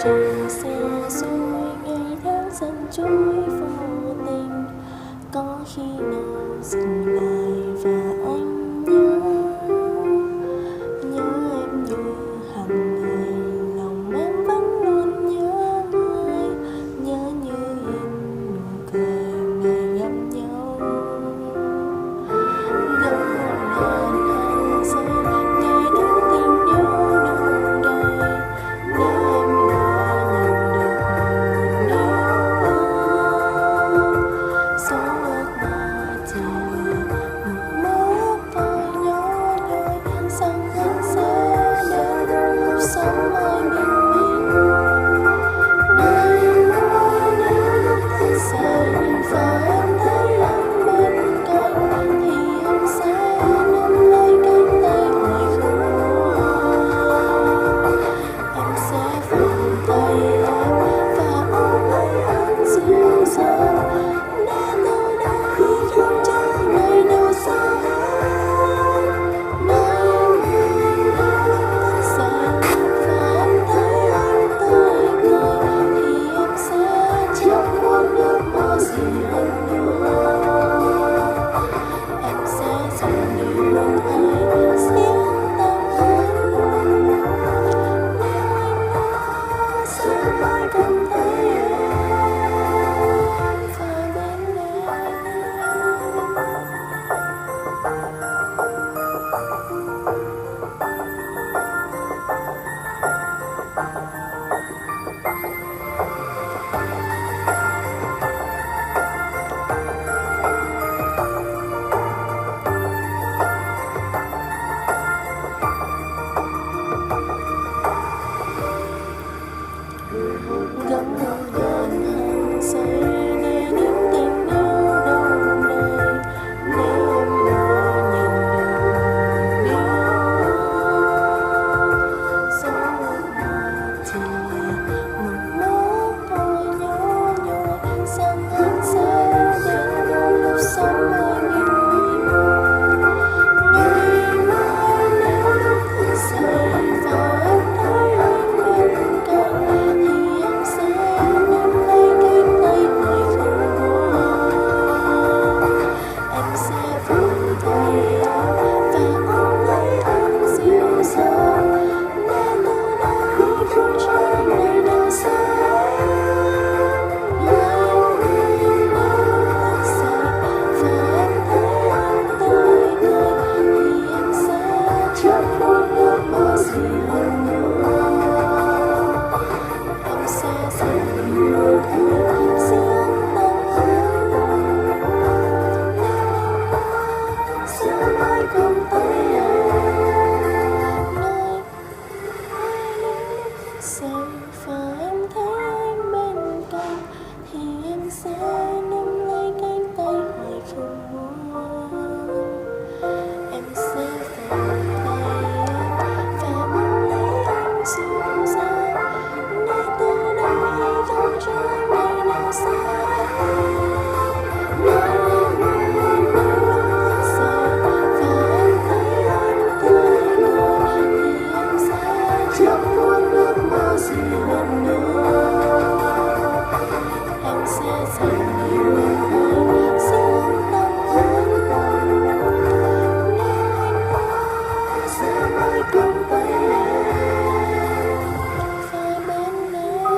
Trời xe xôi ngày tháng dần trôi vô tình, có khi nào dừng lại và anh nhớ em như hàng ngày, lòng em vẫn luôn nhớ người, nhớ như in nụ cười ngày gặp nhau. Ngắm muôn ngàn hàng giây ngày đến tình yêu đông đầy, nếu em đã nhận được một điều ước, số ước mà chỉ là một mơ ước thôi nhỏ nhoi, rằng anh sẽ đến lúc sống mãi bên mình. Ngày mai nếu lúc thức dậy và em thấy anh bên cạnh, thì em sẽ nắm lấy cánh tay hoài không buông. Em sẽ vòng tay em và ôm lấy anh dịu dàng, để từ đây không chờ ngày nào xa hơn. Ngày mai nếu lúc thức dậy và em thấy anh tươi cười, thì em sẽ chẳng muốn ước mơ gì hơn nữa. Em sẽ dành điều ấy riêng tặng anh, nếu anh đã sẽ mãi cầm tay em và bên gấm muôn ngàn hàng giây để đến tình yêu đông đầy, nếu em đã nhận được điều ước, số ước mà chỉ là một mơ ước thôi nhỏ nhoi, rằng anh sẽ đến lúc sống mãi bên mình. Ngày mai nếu lúc thức dậy và em thấy anh bên cạnh, thì em sẽ nắm lấy cánh tay hoài không buông. Em sẽ vòng tay em và ôm lấy anh dịu dàng, để từ đây không chờ ngày nào xa hơn. Ngày mai nếu lúc thức dậy và em thấy anh tươi cười, thì em sẽ chẳng muốn ước mơ gì hơn nữa. Em sẽ dành điều ấy riêng tặng anh, nếu anh đã sẽ mãi cầm tay em. Ngày mai nếu lúc thức dậy và em thấy anh bên cạnh, thì em sẽ nắm lấy cánh tay hoài không buông. Em sẽ vòng tay em và ôm lấy anh dịu dàng, để từ đây không chờ ngày nào xa hơn. Ngày mai nếu lúc thức dậy và em thấy anh tươi cười, thì em sẽ chẳng muốn ước mơ gì hơn nữa. Em sẽ dành điều ấy riêng tặng anh, nếu anh đã sẽ mãi cầm tay em và bên em.